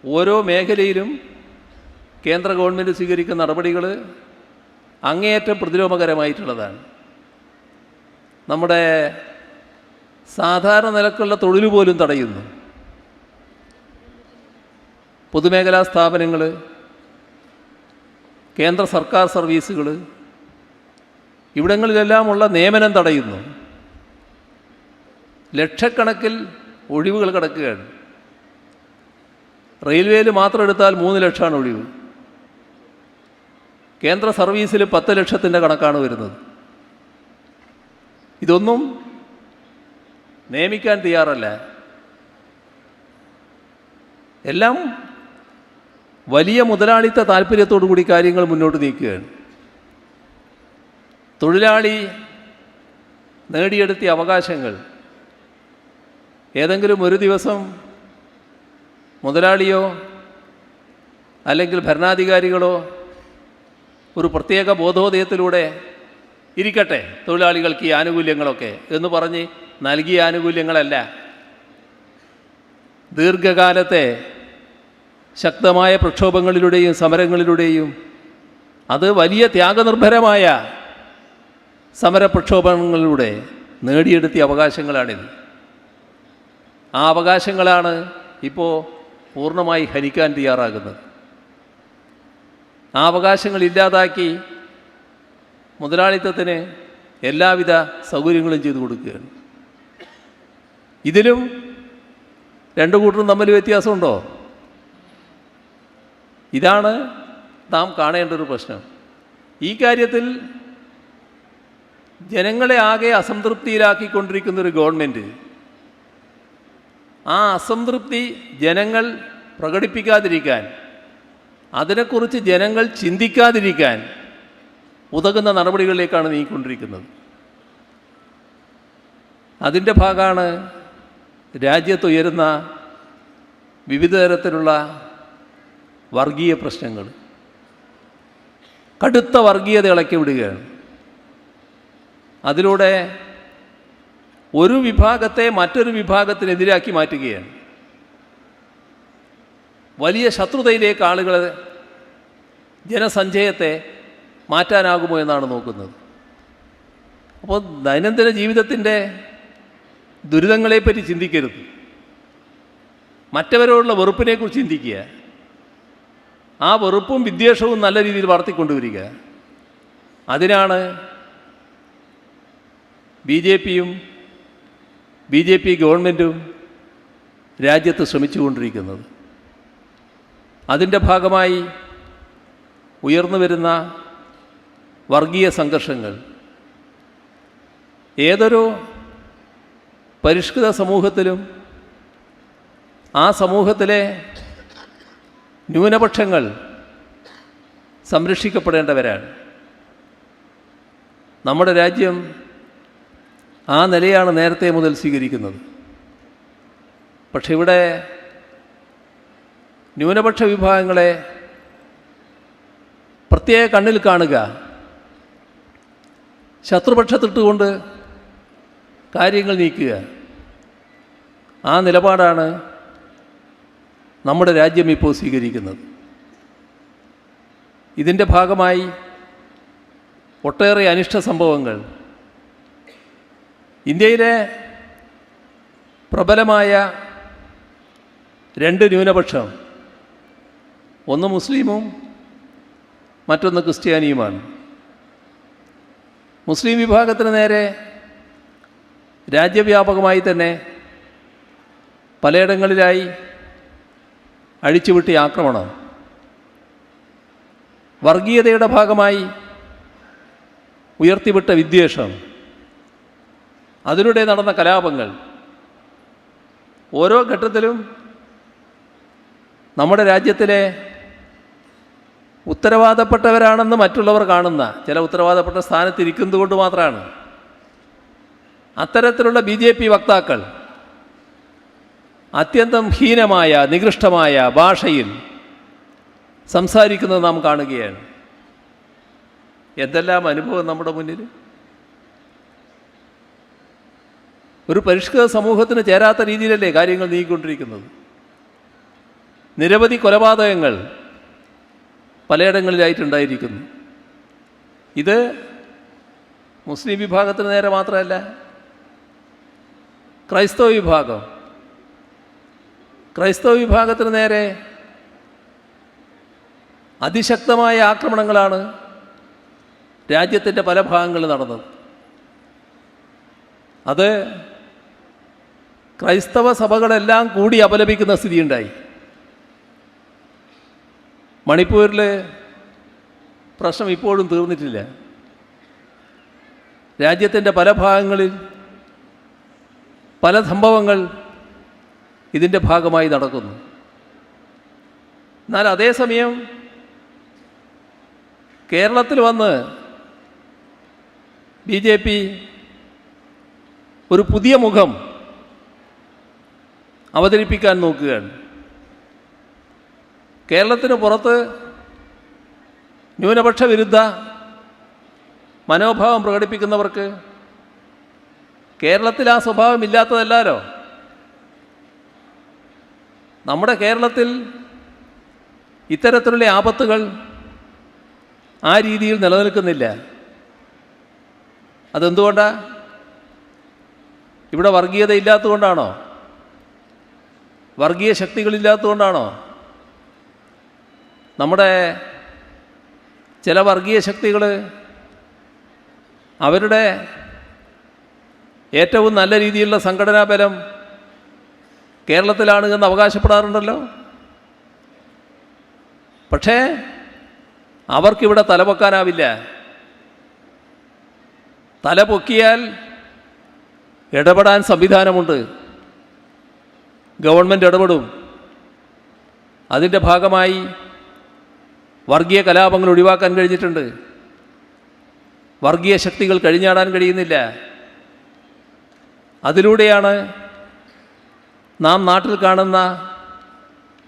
ഓരോ മേഖലയിലും കേന്ദ്ര ഗവൺമെൻറ് സ്വീകരിക്കുന്ന നടപടികൾ അങ്ങേയറ്റം പ്രതിലോമകരമായിട്ടുള്ളതാണ്. നമ്മുടെ സാധാരണ നിലക്കുള്ള തൊഴിൽ പോലും തടയുന്നു. പൊതുമേഖലാ സ്ഥാപനങ്ങൾ, കേന്ദ്ര സർക്കാർ സർവീസുകൾ, ഇവിടങ്ങളിലെല്ലാമുള്ള നിയമനം തടയുന്നു. ലക്ഷക്കണക്കിൽ ഒഴിവുകൾ കിടക്കുകയാണ്. റെയിൽവേയിൽ മാത്രം എടുത്താൽ 3 ലക്ഷമാണ് ഒഴിവ്. കേന്ദ്ര സർവീസിൽ 10 ലക്ഷത്തിൻ്റെ കണക്കാണ് വരുന്നത്. ഇതൊന്നും നിയമിക്കാൻ തയ്യാറല്ല. എല്ലാം വലിയ മുതലാളിത്ത താല്പര്യത്തോടു കൂടി കാര്യങ്ങൾ മുന്നോട്ട് നീക്കുകയാണ്. തൊഴിലാളി നേടിയെടുത്തിയ അവകാശങ്ങൾ ഏതെങ്കിലും ഒരു ദിവസം മുതലാളിയോ അല്ലെങ്കിൽ ഭരണാധികാരികളോ ഒരു പ്രത്യേക ബോധോദയത്തിലൂടെ ഇരിക്കട്ടെ തൊഴിലാളികൾക്ക് ഈ ആനുകൂല്യങ്ങളൊക്കെ എന്ന് പറഞ്ഞ് നൽകിയ ആനുകൂല്യങ്ങളല്ല. ദീർഘകാലത്തെ ശക്തമായ പ്രക്ഷോഭങ്ങളിലൂടെയും സമരങ്ങളിലൂടെയും അത് വലിയ ത്യാഗനിർഭരമായ സമരപ്രക്ഷോഭങ്ങളിലൂടെ നേടിയെടുത്തിയ അവകാശങ്ങളാണിത്. ആ അവകാശങ്ങളാണ് ഇപ്പോൾ പൂർണ്ണമായി ഹനിക്കാൻ തയ്യാറാകുന്നത്. ആ അവകാശങ്ങൾ ഇല്ലാതാക്കി മുതലാളിത്തത്തിന് എല്ലാവിധ സൗകര്യങ്ങളും ചെയ്തു കൊടുക്കുകയാണ്. ഇതിലും രണ്ടു കൂട്ടരും തമ്മിൽ വ്യത്യാസമുണ്ടോ? ഇതാണ് നാം കാണേണ്ട ഒരു പ്രശ്നം. ഈ കാര്യത്തിൽ ജനങ്ങളെ ആകെ അസംതൃപ്തിയിലാക്കിക്കൊണ്ടിരിക്കുന്നൊരു ഗവൺമെൻറ് ആ അസംതൃപ്തി ജനങ്ങൾ പ്രകടിപ്പിക്കാതിരിക്കാൻ, അതിനെക്കുറിച്ച് ജനങ്ങൾ ചിന്തിക്കാതിരിക്കാൻ ഉതകുന്ന നടപടികളിലേക്കാണ് നീങ്ങിക്കൊണ്ടിരിക്കുന്നത്. അതിൻ്റെ ഭാഗമാണ് രാജ്യത്തുയരുന്ന വിവിധ തരത്തിലുള്ള വർഗീയ പ്രശ്നങ്ങൾ. കടുത്ത വർഗീയത ഇളക്കി വിടുകയാണ്. അതിലൂടെ ഒരു വിഭാഗത്തെ മറ്റൊരു വിഭാഗത്തിനെതിരാക്കി മാറ്റുകയാണ്. വലിയ ശത്രുതയിലേക്ക് ആളുകളെ, ജനസഞ്ചയത്തെ മാറ്റാനാകുമോ എന്നാണ് നോക്കുന്നത്. അപ്പോൾ ദൈനംദിന ജീവിതത്തിൻ്റെ ദുരിതങ്ങളെപ്പറ്റി ചിന്തിക്കരുത്, മറ്റവരോടുള്ള വെറുപ്പിനെക്കുറിച്ച് ചിന്തിക്കുക. ആ വെറുപ്പും വിദ്വേഷവും നല്ല രീതിയിൽ വളർത്തിക്കൊണ്ടുവരിക. അതിനാണ് ബി.ജെ.പിയും ബി.ജെ.പി. ഗവൺമെൻറ്റും രാജ്യത്ത് ശ്രമിച്ചുകൊണ്ടിരിക്കുന്നത്. അതിൻ്റെ ഭാഗമായി ഉയർന്നു വരുന്ന വർഗീയ സംഘർഷങ്ങൾ ഏതൊരു പരിഷ്കൃത സമൂഹത്തിലും ആ സമൂഹത്തിലെ ന്യൂനപക്ഷങ്ങൾ സംരക്ഷിക്കപ്പെടേണ്ടവരാണ്. നമ്മുടെ രാജ്യം ആ നിലയാണ് നേരത്തെ മുതൽ സ്വീകരിക്കുന്നത്. പക്ഷെ ഇവിടെ ന്യൂനപക്ഷ വിഭാഗങ്ങളെ പ്രത്യേക കണ്ണിൽ കാണുക, ശത്രുപക്ഷത്തിട്ടുകൊണ്ട് കാര്യങ്ങൾ നീക്കുക, ആ നിലപാടാണ് നമ്മുടെ രാജ്യം ഇപ്പോൾ സ്വീകരിക്കുന്നത്. ഇതിൻ്റെ ഭാഗമായി ഒട്ടേറെ അനിഷ്ട സംഭവങ്ങൾ ഇന്ത്യയിലെ പ്രബലമായ 2 ന്യൂനപക്ഷം, ഒന്ന് മുസ്ലിമും മറ്റൊന്ന് ക്രിസ്ത്യാനിയുമാണ്. മുസ്ലിം വിഭാഗത്തിന് നേരെ രാജ്യവ്യാപകമായി തന്നെ പലയിടങ്ങളിലായി അഴിച്ചുവിട്ടിയ ആക്രമണം, വർഗീയതയുടെ ഭാഗമായി ഉയർത്തിവിട്ട വിദ്വേഷം, അതിലൂടെ നടന്ന കലാപങ്ങൾ, ഓരോ ഘട്ടത്തിലും നമ്മുടെ രാജ്യത്തിലെ ഉത്തരവാദപ്പെട്ടവരാണെന്ന് മറ്റുള്ളവർ കാണുന്ന ചില ഉത്തരവാദപ്പെട്ട സ്ഥാനത്തിരിക്കുന്നത് കൊണ്ട് മാത്രമാണ് അത്തരത്തിലുള്ള ബി.ജെ.പി. വക്താക്കൾ അത്യന്തം ഹീനമായ നികൃഷ്ടമായ ഭാഷയിൽ സംസാരിക്കുന്നത് നാം കാണുകയാണ്. എന്തെല്ലാം അനുഭവം നമ്മുടെ മുന്നിൽ! ഒരു പരിഷ്കൃത സമൂഹത്തിന് ചേരാത്ത രീതിയിലല്ലേ കാര്യങ്ങൾ നീങ്ങിക്കൊണ്ടിരിക്കുന്നത്. നിരവധി കൊലപാതകങ്ങൾ പലയിടങ്ങളിലായിട്ടുണ്ടായിരിക്കുന്നു. ഇത് മുസ്ലിം വിഭാഗത്തിന് നേരെ മാത്രമല്ല, ക്രൈസ്തവ വിഭാഗത്തിന് നേരെ അതിശക്തമായ ആക്രമണങ്ങളാണ് രാജ്യത്തിൻ്റെ പല ഭാഗങ്ങളിൽ നടന്നത്. അത് ക്രൈസ്തവ സഭകളെല്ലാം കൂടി അപലപിക്കുന്ന സ്ഥിതിയുണ്ടായി. മണിപ്പൂരിൽ പ്രശ്നം ഇപ്പോഴും തീർന്നിട്ടില്ല. രാജ്യത്തിൻ്റെ പല ഭാഗങ്ങളിൽ പല സംഭവങ്ങൾ ഇതിൻ്റെ ഭാഗമായി നടക്കുന്നു. എന്നാൽ അതേസമയം കേരളത്തിൽ വന്ന് BJP ഒരു പുതിയ മുഖം അവതരിപ്പിക്കാൻ നോക്കുകയാണ്. കേരളത്തിന് പുറത്ത് ന്യൂനപക്ഷ വിരുദ്ധ മനോഭാവം പ്രകടിപ്പിക്കുന്നവർക്ക് കേരളത്തിൽ ആ സ്വഭാവം ഇല്ലാത്തതല്ലോ. നമ്മുടെ കേരളത്തിൽ ഇത്തരത്തിലുള്ള ആപത്തുകൾ ആ രീതിയിൽ നിലനിൽക്കുന്നില്ല. അതെന്തുകൊണ്ടാണ്? ഇവിടെ വർഗീയത ഇല്ലാത്തതുകൊണ്ടാണോ? വർഗീയ ശക്തികളില്ലാത്തതുകൊണ്ടാണോ? നമ്മുടെ ചില വർഗീയ ശക്തികൾ അവരുടെ ഏറ്റവും നല്ല രീതിയിലുള്ള സംഘടനാ ബലം കേരളത്തിലാണ് എന്ന് അവകാശപ്പെടാറുണ്ടല്ലോ. പക്ഷേ അവർക്കിവിടെ തലപൊക്കാനാവില്ല. തലപൊക്കിയാൽ ഇടപെടാൻ സംവിധാനമുണ്ട്. ഗവൺമെൻറ് ഇടപെടും. അതിൻ്റെ ഭാഗമായി വർഗീയ കലാപങ്ങൾ ഒഴിവാക്കാൻ കഴിഞ്ഞിട്ടുണ്ട്. വർഗീയ ശക്തികൾ കഴിഞ്ഞാടാൻ കഴിയുന്നില്ല. അതിലൂടെയാണ് നാം നാട്ടിൽ കാണുന്ന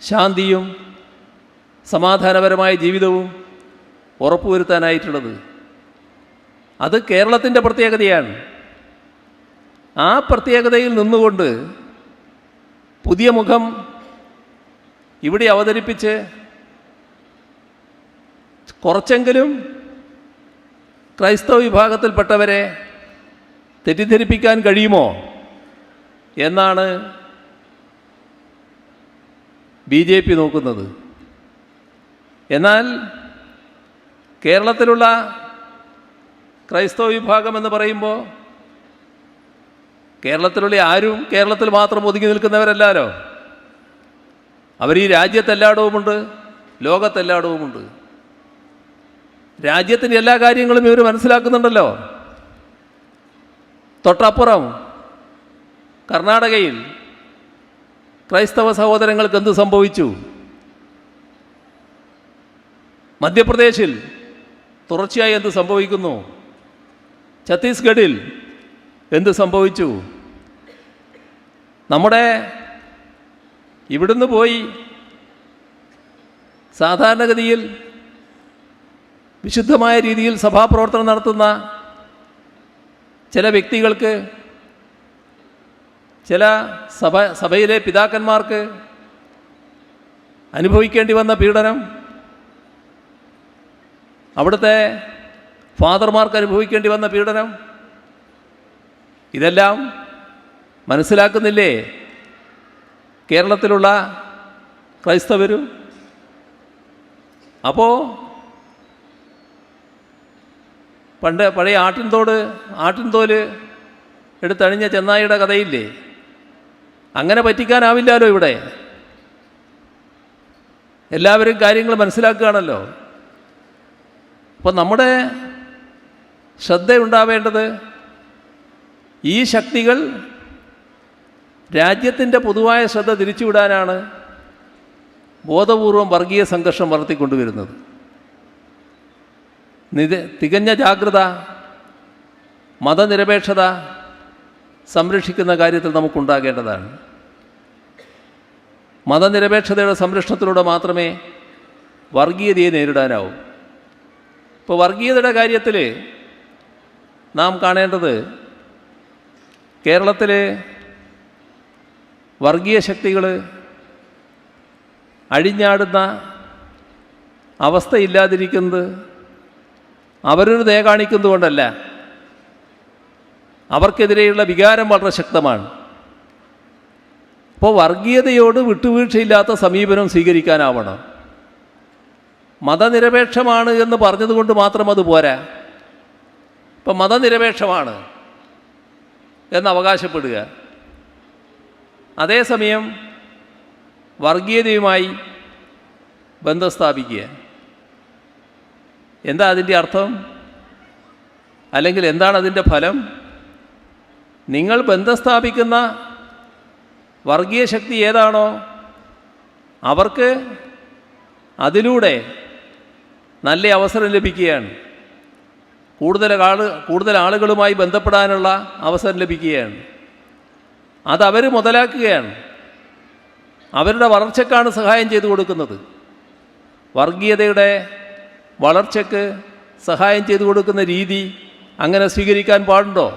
ശാന്തിയും സമാധാനപരമായ ജീവിതവും ഉറപ്പുവരുത്താനായിട്ടുള്ളത്. അത് കേരളത്തിൻ്റെ പ്രത്യേകതയാണ്. ആ പ്രത്യേകതയിൽ നിന്നുകൊണ്ട് പുതിയ മുഖം ഇവിടെ അവതരിപ്പിച്ച് കുറച്ചെങ്കിലും ക്രൈസ്തവ വിഭാഗത്തിൽപ്പെട്ടവരെ തെറ്റിദ്ധരിപ്പിക്കാൻ കഴിയുമോ എന്നാണ് BJP നോക്കുന്നത്. എന്നാൽ കേരളത്തിലുള്ള ക്രൈസ്തവ വിഭാഗം എന്ന് പറയുമ്പോൾ കേരളത്തിലുള്ള ആരും കേരളത്തിൽ മാത്രം ഒതുങ്ങി നിൽക്കുന്നവരല്ലോ. അവർ ഈ രാജ്യത്തെല്ലായിടവുമുണ്ട്, ലോകത്തെല്ലായിടവുമുണ്ട്. രാജ്യത്തിൻ്റെ എല്ലാ കാര്യങ്ങളും ഇവർ മനസ്സിലാക്കുന്നുണ്ടല്ലോ. തൊട്ടപ്പുറം കർണാടകയിൽ ക്രൈസ്തവ സഹോദരങ്ങൾക്ക് എന്ത് സംഭവിച്ചു? മധ്യപ്രദേശിൽ തുടർച്ചയായി എന്ത് സംഭവിക്കുന്നു? ഛത്തീസ്ഗഡിൽ എന്ത് സംഭവിച്ചു? നമ്മുടെ ഇവിടുന്ന് പോയി സാധാരണഗതിയിൽ വിശുദ്ധമായ രീതിയിൽ സഭാപ്രവർത്തനം നടത്തുന്ന ചില വ്യക്തികൾക്ക്, ചില സഭയിലെ പിതാക്കന്മാർക്ക് അനുഭവിക്കേണ്ടി വന്ന പീഡനം, അവിടുത്തെ ഫാദർമാർക്ക് അനുഭവിക്കേണ്ടി വന്ന പീഡനം, ഇതെല്ലാം മനസ്സിലാക്കുന്നില്ലേ കേരളത്തിലുള്ള ക്രൈസ്തവരും? അപ്പോൾ പഴയ ആട്ടിൻതോല് എടുത്തണിഞ്ഞ ചെന്നായിയുടെ കഥയില്ലേ? അങ്ങനെ പറ്റിക്കാനാവില്ലല്ലോ. ഇവിടെ എല്ലാവരും കാര്യങ്ങൾ മനസ്സിലാക്കുകയാണല്ലോ. അപ്പോൾ നമ്മുടെ ശ്രദ്ധയുണ്ടാവേണ്ടത് ഈ ശക്തികൾ രാജ്യത്തിൻ്റെ പൊതുവായ ശ്രദ്ധ തിരിച്ചുവിടാനാണ് ബോധപൂർവം വർഗീയ സംഘർഷം വളർത്തിക്കൊണ്ടുവരുന്നത്. തികഞ്ഞ ജാഗ്രത, മതനിരപേക്ഷത സംരക്ഷിക്കുന്ന കാര്യത്തിൽ നമുക്കുണ്ടാകേണ്ടതാണ്. മതനിരപേക്ഷതയുടെ സംരക്ഷണത്തിലൂടെ മാത്രമേ വർഗീയതയെ നേരിടാനാവൂ. ഇപ്പോൾ വർഗീയതയുടെ കാര്യത്തിൽ നാം കാണേണ്ടത് കേരളത്തിലെ വർഗീയ ശക്തികൾ അഴിഞ്ഞാടുന്ന അവസ്ഥയില്ലാതിരിക്കുന്നത് അവരൊരു ദയ കാണിക്കുന്നത് കൊണ്ടല്ല, അവർക്കെതിരെയുള്ള വികാരം വളരെ ശക്തമാണ്. അപ്പോൾ വർഗീയതയോട് വിട്ടുവീഴ്ചയില്ലാത്ത സമീപനം സ്വീകരിക്കാനാവണം. മതനിരപേക്ഷമാണ് എന്ന് പറഞ്ഞതുകൊണ്ട് മാത്രം അത് പോരാ. ഇപ്പം മതനിരപേക്ഷമാണ് എന്ന് അവകാശപ്പെടുക, അതേസമയം വർഗീയതയുമായി ബന്ധം സ്ഥാപിക്കുക. എന്താ അതിൻ്റെ അർത്ഥം? അല്ലെങ്കിൽ എന്താണ് അതിൻ്റെ ഫലം? നിങ്ങൾ ബന്ധം സ്ഥാപിക്കുന്ന വർഗീയ ശക്തി ഏതാണോ അവർക്ക് അതിലൂടെ നല്ല അവസരം ലഭിക്കുകയാണ്. കൂടുതൽ ആളുകളുമായി ബന്ധപ്പെടാനുള്ള അവസരം ലഭിക്കുകയാണ്. അതവർ മുതലാക്കുകയാണ്. അവരുടെ വളർച്ചയ്ക്കാണ് സഹായം ചെയ്തു കൊടുക്കുന്നത്. വർഗീയതയുടെ വളർച്ചയ്ക്ക് സഹായം ചെയ്തു കൊടുക്കുന്ന രീതി അങ്ങനെ സ്വീകരിക്കാൻ പാടുണ്ടോ?